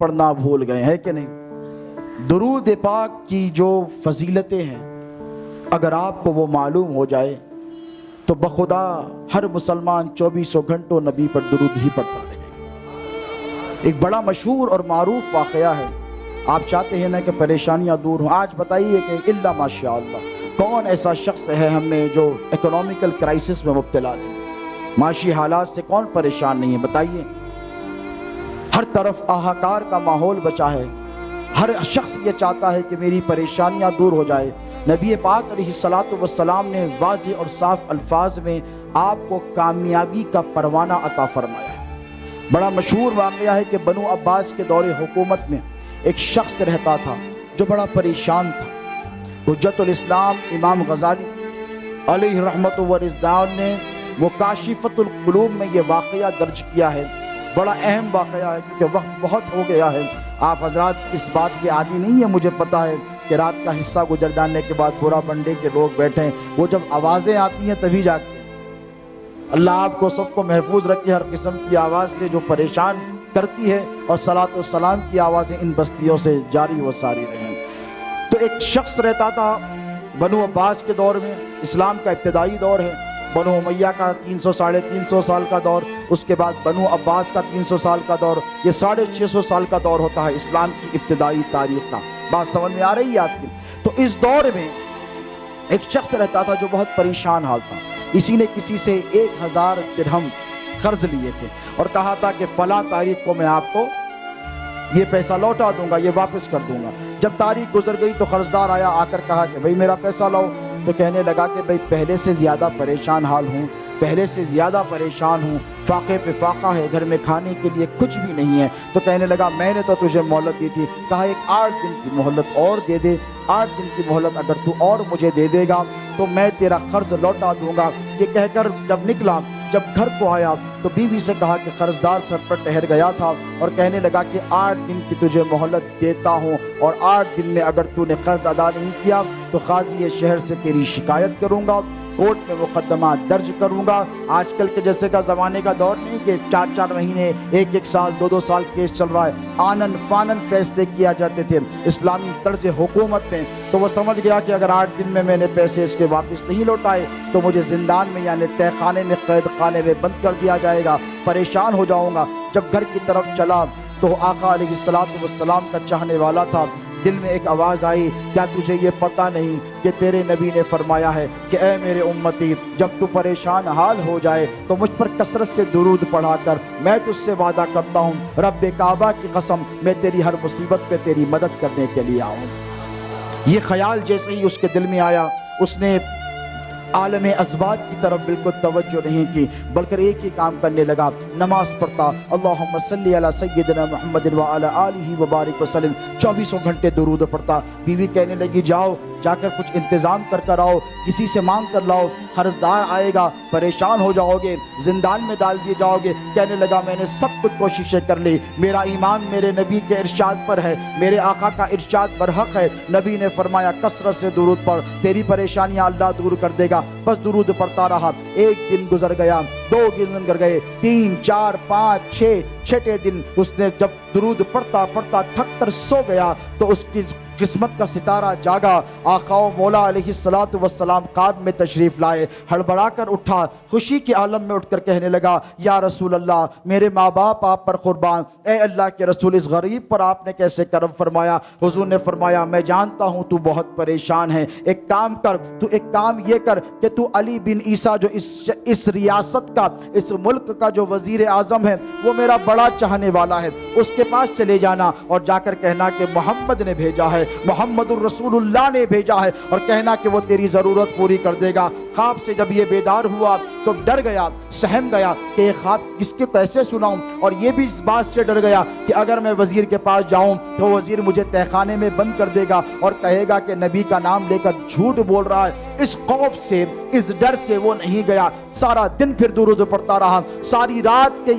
پڑھنا بھول گئے ہیں کہ نہیں؟ درود پاک کی جو فضیلتیں ہیں اگر آپ کو وہ معلوم ہو جائے تو بخدا ہر مسلمان 24 گھنٹوں نبی پر درود ہی پڑھتا رہے۔ ایک بڑا مشہور اور معروف واقعہ ہے، آپ چاہتے ہیں نا کہ پریشانیاں دور ہوں، آج بتائیے کہ الا ماشاء اللہ کون ایسا شخص ہے ہم میں جو اکنامیکل کرائسس میں مبتلا نہیں، معاشی حالات سے کون پریشان نہیں ہے؟ بتائیے۔ ہر طرف آہاکار کا ماحول بچا ہے، ہر شخص یہ چاہتا ہے کہ میری پریشانیاں دور ہو جائے۔ نبی پاک علیہ الصلاۃ والسلام نے واضح اور صاف الفاظ میں آپ کو کامیابی کا پروانہ عطا فرمایا ہے۔ بڑا مشہور واقعہ ہے کہ بنو عباس کے دور حکومت میں ایک شخص رہتا تھا جو بڑا پریشان تھا۔ حجت الاسلام امام غزالی علیہ رحمت و رضوان نے مکاشفۃ القلوب میں یہ واقعہ درج کیا ہے۔ بڑا اہم واقعہ ہے کیونکہ وقت بہت ہو گیا ہے، آپ حضرات اس بات کے عادی نہیں ہے، مجھے پتہ ہے کہ رات کا حصہ گزر جانے کے بعد برا بنڈے کے لوگ بیٹھے ہیں، وہ جب آوازیں آتی ہیں تبھی جاگتے ہیں۔ اللہ آپ کو سب کو محفوظ رکھے ہر قسم کی آواز سے جو پریشان کرتی ہے، اور صلاۃ و سلام کی آوازیں ان بستیوں سے جاری و ساری رہیں۔ تو ایک شخص رہتا تھا بنو عباس کے دور میں، اسلام کا ابتدائی دور ہے، بنو امیہ کا 300 ساڑھے 300 سال کا دور، اس کے بعد بنو عباس کا 300 سال کا دور، یہ 650 سال کا دور ہوتا ہے اسلام کی ابتدائی تاریخ کا۔ بات سمجھ میں آ رہی ہے آپ کی؟ تو اس دور میں ایک شخص رہتا تھا جو بہت پریشان حال تھا۔ اسی نے کسی سے 1000 درہم قرض لیے تھے اور کہا تھا کہ فلاں تاریخ کو میں آپ کو یہ پیسہ لوٹا دوں گا، یہ واپس کر دوں گا۔ جب تاریخ گزر گئی تو قرضدار آیا، آ کر کہا کہ بھئی میرا پیسہ لاؤ، تو کہنے لگا کہ بھئی پہلے سے زیادہ پریشان حال ہوں، پہلے سے زیادہ پریشان ہوں، فاقے پہ فاقہ ہے، گھر میں کھانے کے لیے کچھ بھی نہیں ہے۔ تو کہنے لگا میں نے تو تجھے مہلت دی تھی، کہا ایک 8 دن کی مہلت اور دے دے، 8 دن کی مہلت اگر تو اور مجھے دے دے گا تو میں تیرا قرض لوٹا دوں گا۔ یہ کہہ کر جب نکلا، جب گھر کو آیا تو بیوی سے کہا کہ قرضدار سر پر ٹھہر گیا تھا اور کہنے لگا کہ 8 دن کی تجھے مہلت دیتا ہوں، اور 8 دن میں اگر تو نے قرض ادا نہیں کیا تو قاضی شہر سے تیری شکایت کروں گا، کورٹ میں مقدمہ درج کروں گا۔ آج کل کے جیسے کا زمانے کا دور نہیں کہ 4 مہینے 1 سال 2 سال کیس چل رہا ہے، آنن فانن فیصلے کیا جاتے تھے اسلامی طرز حکومت میں۔ تو وہ سمجھ گیا کہ اگر 8 دن میں نے پیسے اس کے واپس نہیں لوٹائے تو مجھے زندان میں یعنی تہہ خانے میں، قید خانے میں بند کر دیا جائے گا، پریشان ہو جاؤں گا۔ جب گھر کی طرف چلا تو آقا علیہ الصلوۃ والسلام کا چاہنے والا تھا، دل میں ایک آواز آئی، کیا تجھے یہ پتہ نہیں کہ تیرے نبی نے فرمایا ہے کہ اے میرے امتی، جب تو پریشان حال ہو جائے تو مجھ پر کثرت سے درود پڑھا کر، میں تجھ سے وعدہ کرتا ہوں رب کعبہ کی قسم میں تیری ہر مصیبت پہ تیری مدد کرنے کے لیے آؤں۔ یہ خیال جیسے ہی اس کے دل میں آیا، اس نے عالم ازواج کی طرف بالکل توجہ نہیں کی، بلکہ ایک ہی کام کرنے لگا، نماز پڑھتا، اللہم صلی علی سیدنا محمد وعلی آلہ وبارک وسلم، 24 گھنٹے درود پڑھتا۔ بیوی کہنے لگی جاؤ، جا کر کچھ انتظام کر آؤ، کسی سے مانگ کر لاؤ، قرضدار آئے گا، پریشان ہو جاؤ گے، زندان میں ڈال دیے جاؤ گے۔ کہنے لگا میں نے سب کچھ کوششیں کر لی، میرا ایمان میرے نبی کے ارشاد پر ہے، میرے آقا کا ارشاد برحق ہے، نبی نے فرمایا کثرت سے درود پڑھ، تیری پریشانیاں اللہ دور کر دے گا۔ بس درود پڑھتا رہا، 1 دن گزر گیا، 2 دن گزر گئے، 3 4 5 6 چھٹے دن اس نے جب درود پڑھتا پڑھتا تھک کر سو گیا تو اس کی قسمت کا ستارہ جاگا۔ آقا و مولا علیہ الصلوۃ والسلام خواب میں تشریف لائے، ہڑبڑا کر اٹھا، خوشی کے عالم میں اٹھ کر کہنے لگا یا رسول اللہ، میرے ماں باپ آپ پر قربان، اے اللہ کے رسول اس غریب پر آپ نے کیسے کرم فرمایا؟ حضور نے فرمایا میں جانتا ہوں تو بہت پریشان ہے، ایک کام کر، تو ایک کام یہ کر کہ تو علی بن عیسیٰ جو اس ریاست کا، اس ملک کا جو وزیر اعظم ہے، وہ میرا بڑا چاہنے والا ہے، اس کے پاس چلے جانا اور جا کر کہنا کہ محمد نے بھیجا ہے، محمد الرسول اللہ نے بھیجا ہے، اور کہنا کہ وہ تیری ضرورت پوری کر دے گا۔ خواب سے جب یہ بیدار ہوا تو ڈر گیا، سہم گیا کہ یہ خواب کس کے کیسے سناؤں، اور یہ بھی اس بات سے ڈر گیا کہ اگر میں وزیر کے پاس جاؤں تو وزیر مجھے تہہ خانے میں بند کر دے گا اور کہے گا کہ نبی کا نام لے کر جھوٹ بول رہا ہے۔ اس خوف سے، اس ڈر سے وہ نہیں گیا، سارا دن پھر درود پڑھتا رہا، ساری رات کے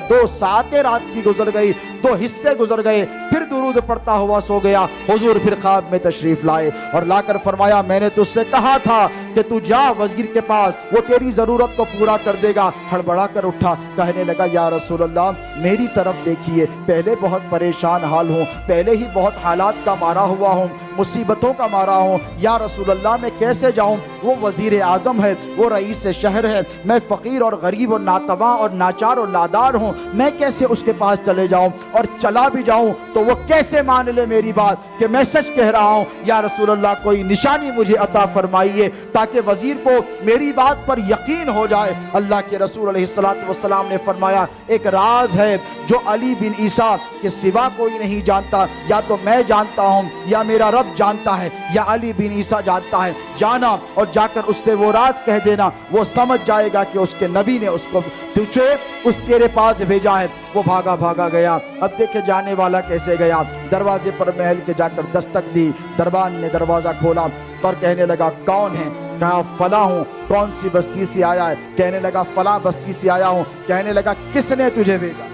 2 ساعتیں رات کی گزر گئی، 2 حصے گزر گئے، پھر درود پڑھتا ہوا سو گیا۔ حضور پھر خواب میں تشریف لائے اور لا کر فرمایا میں نے تجھ سے کہا تھا کہ تو جا وزیر کے پاس, وہ تیری ضرورت کو پورا کر دے گا. ہڑبڑا کر اٹھا, کہنے لگا یا رسول اللہ میری طرف دیکھیے, پہلے بہت پریشان حال ہوں, پہلے ہی بہت حالات کا مارا ہوا ہوں, مصیبتوں کا مارا ہوں. یا رسول اللہ میں کیسے جاؤں؟ وہ وزیر اعظم ہے, وہ رئیس شہر ہے, میں فقیر اور غریب اور ناتواں اور ناچار اور لادار ہوں, میں کیسے اس کے پاس چلے جاؤں؟ اور چلا بھی جاؤں تو وہ کیسے مان لے میری بات کہ میں سچ کہہ رہا ہوں؟ یا رسول اللہ کوئی نشانی مجھے عطا فرمائیے تاکہ وزیر کو میری بات پر یقین ہو جائے. اللہ کے رسول علیہ السلام نے فرمایا ایک راز ہے جو علی بن عیسیٰ کے سوا کوئی نہیں جانتا, یا تو میں جانتا ہوں یا میرا رب جانتا ہے یا علی بن عیسیٰ جانتا ہے. جانا اور جا کر اس سے وہ راز کہہ دینا, وہ سمجھ جائے گا کہ اس کے نبی نے اس کو تجھے اس تیرے پاس بھیجا ہے. وہ بھاگا گیا. اب دیکھے جانے والا کیسے گیا, دروازے پر محل کے جا کر دستک دی, دربان نے دروازہ کھولا اور کہنے لگا کون ہے؟ کہا فلاں ہوں. کون سی بستی سے آیا ہے؟ کہنے لگا فلاں بستی سے آیا ہوں. کہنے لگا کس نے تجھے بھیجا؟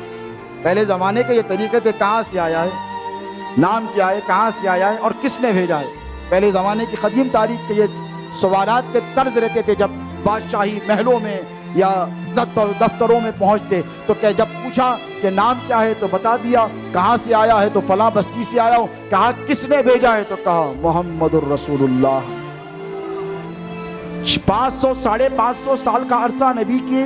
پہلے زمانے کے یہ طریقے تھے, کہاں سے آیا ہے, نام کیا ہے, کہاں سے آیا ہے اور کس نے بھیجا ہے. پہلے زمانے کی قدیم تاریخ کے یہ سوالات کے طرز رہتے تھے. جب بادشاہی محلوں میں یا دفتروں میں پہنچتے تو کہ جب پوچھا کہ نام کیا ہے تو بتا دیا, کہاں سے آیا ہے تو فلاں بستی سے آیا ہوں. کہا کس نے بھیجا ہے تو کہا محمد الرسول اللہ. 500 ساڑھے 500 سال کا عرصہ نبی کی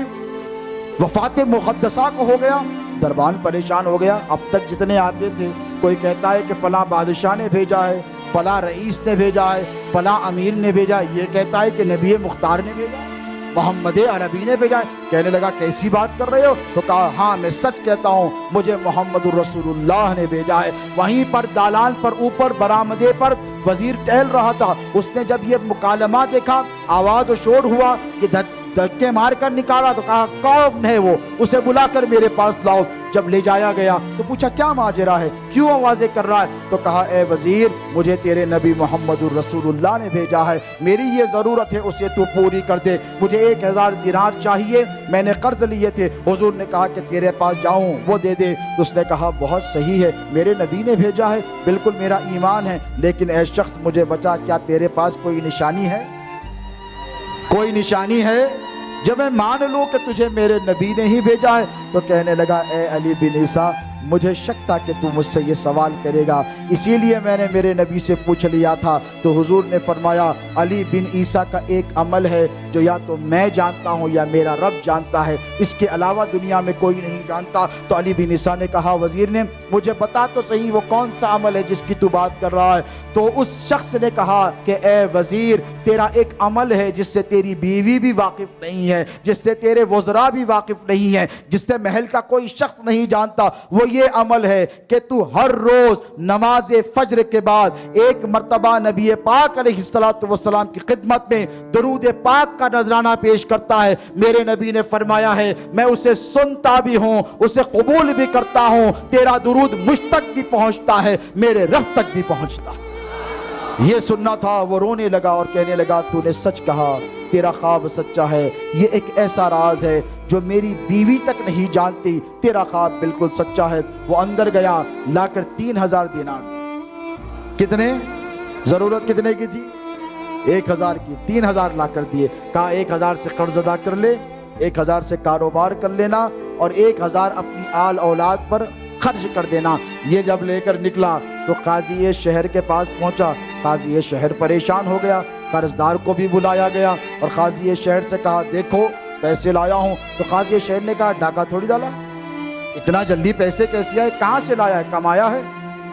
وفات مقدسہ کو ہو گیا. دربان پریشان ہو گیا. اب تک جتنے آتے تھے کوئی کہتا ہے کہ فلاں بادشاہ نے بھیجا ہے, فلاں رئیس نے بھیجا ہے, فلاں امیر نے بھیجا ہے, یہ کہتا ہے کہ نبی مختار نے بھیجا ہے, محمد عربی نے بھیجا ہے. کہنے لگا کیسی بات کر رہے ہو؟ تو کہا ہاں میں سچ کہتا ہوں, مجھے محمد الرسول اللہ نے بھیجا ہے. وہیں پر دالان پر اوپر برآمدے پر وزیر ٹہل رہا تھا. اس نے جب یہ مکالمہ دیکھا, آواز و شور ہوا, یہ دھکے مار کر نکالا تو کہا کون ہے وہ, اسے بلا کر میرے پاس لاؤ. جب لے جایا گیا تو پوچھا کیا ماجرا ہے, کیوں آوازیں کر رہا ہے؟ تو کہا اے وزیر مجھے تیرے نبی محمد الرسول اللہ نے بھیجا ہے, میری یہ ضرورت ہے اسے تو پوری کر دے. مجھے 1000 دینار چاہیے, میں نے قرض لیے تھے. حضور نے کہا کہ تیرے پاس جاؤں وہ دے دے. تو اس نے کہا بہت صحیح ہے, میرے نبی نے بھیجا ہے, بالکل میرا ایمان ہے, لیکن اے شخص مجھے بچا, کیا تیرے پاس کوئی نشانی ہے؟ کوئی نشانی ہے جب میں مان لوں کہ تجھے میرے نبی نے ہی بھیجا ہے؟ تو کہنے لگا اے علی بن عیسیٰ مجھے شک تھا کہ تو مجھ سے یہ سوال کرے گا, اسی لیے میں نے میرے نبی سے پوچھ لیا تھا. تو حضور نے فرمایا علی بن عیسیٰ کا ایک عمل ہے جو یا تو میں جانتا ہوں یا میرا رب جانتا ہے, اس کے علاوہ دنیا میں کوئی نہیں جانتا. تو علی بن عیسیٰ نے کہا وزیر نے مجھے بتا تو صحیح وہ کون سا عمل ہے جس کی تو بات کر رہا ہے. تو اس شخص نے کہا کہ اے وزیر تیرا ایک عمل ہے جس سے تیری بیوی بھی واقف نہیں ہے, جس سے تیرے وزراء بھی واقف نہیں ہیں, جس سے محل کا کوئی شخص نہیں جانتا. وہ یہ عمل ہے کہ تو ہر روز نماز فجر کے بعد ایک مرتبہ نبی پاک علیہ السلام کی خدمت میں درود پاک کا نذرانہ پیش کرتا ہے. میرے نبی نے فرمایا ہے میں اسے سنتا بھی ہوں, اسے قبول بھی کرتا ہوں, تیرا درود مجھ تک بھی پہنچتا ہے, میرے رب تک بھی پہنچتا ہے. یہ سننا تھا. وہ رونے لگا اور کہنے لگا تو نے سچ کہا, تیرا خواب سچا ہے, یہ ایک ایسا راز ہے جو میری بیوی تک نہیں جانتی, تیرا خواب بالکل سچا ہے. وہ اندر گیا, لا کر 3000 دینار. کتنے؟ ضرورت کتنے کی تھی؟ 1000 کی. 3000 لا کر دیے. کہا 1000 سے قرض ادا کر لے, 1000 سے کاروبار کر لینا اور 1000 اپنی آل اولاد پر خرچ کر دینا. یہ جب لے کر نکلا تو قاضی شہر کے پاس پہنچا. قاضی شہر پریشان ہو گیا, قرضدار کو بھی بلایا گیا اور قاضی شہر سے کہا دیکھو پیسے لایا ہوں. تو قاضی شہر نے کہا ڈاکہ تھوڑی ڈالا, اتنا جلدی پیسے کیسے آئے, کہاں سے لایا ہے, کمایا ہے,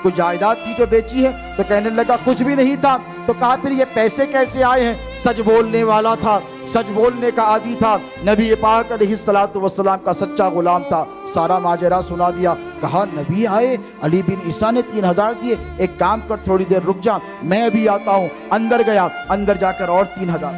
کوئی جائیداد تھی جو بیچی ہے؟ تو کہنے لگا کچھ بھی نہیں تھا. تو کہا پھر یہ پیسے کیسے آئے ہیں؟ سچ بولنے والا تھا, سچ بولنے کا عادی تھا, نبی پاک علیہ السلام کا سچا غلام تھا. سارا ماجرا سنا دیا. کہا نبی آئے, علی بن عیسیٰ نے 3000 دیے, ایک کام کر تھوڑی دیر رک جا, میں ابھی آتا ہوں. اندر گیا, اندر جا کر اور 3000,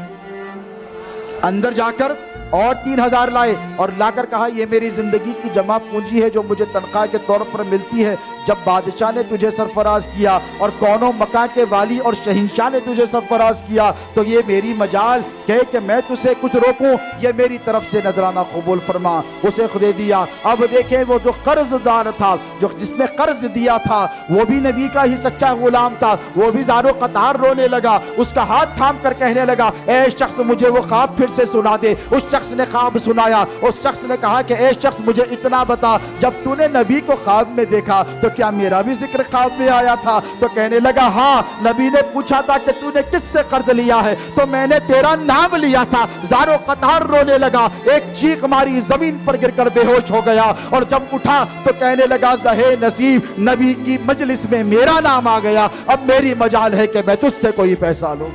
اندر جا کر اور 3000 لائے اور لا کر کہا یہ میری زندگی کی جمع پونجی ہے جو مجھے تنخواہ کے طور پر ملتی ہے, جب بادشاہ نے تجھے سرفراز کیا اور کون و مکان کے والی اور شہنشاہ نے تجھے سرفراز کیا تو یہ میری مجال کہ میں تجھے کچھ روکوں، یہ میری طرف سے نذرانہ قبول فرما۔ اسے دے دیا۔ اب دیکھیں وہ جو قرض دار تھا، جو جس نے قرض دیا تھا، وہ بھی نبی کا ہی سچا غلام تھا، وہ بھی زار و قطار رونے لگا، اس کا ہاتھ تھام کر کہنے لگا اے شخص مجھے وہ خواب پھر سے سنا دے۔ اس شخص نے خواب سنایا، اس شخص نے کہا کہ اے شخص مجھے اتنا بتا، جب تو نے نبی کو خواب میں دیکھا تو کیا میرا بھی ذکر خواب میں آیا تھا؟ تو کہنے لگا ہاں، نبی نے پوچھا تھا کہ تو نے کس سے قرض لیا ہے تو میں نے تیرا نام لیا تھا۔ زار و قطار رونے لگا، ایک چیخ ماری، زمین پر گر کر بے ہوش ہو گیا، اور جب اٹھا تو کہنے لگا زہے نصیب، نبی کی مجلس میں میرا نام آ گیا، اب میری مجال ہے کہ میں تجھ سے کوئی پیسہ لوں۔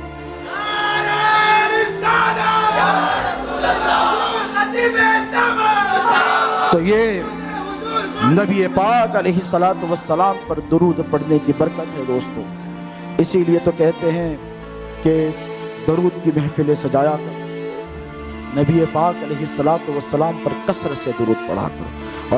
تو یہ نبی پاک علیہ السلام پر درود پڑھنے کی برکت ہے دوستو۔ اسی لیے تو کہتے ہیں کہ درود کی محفلیں سجایا کر، نبی پاک علیہ السلام پر کثرت سے درود پڑھا کرو۔ اور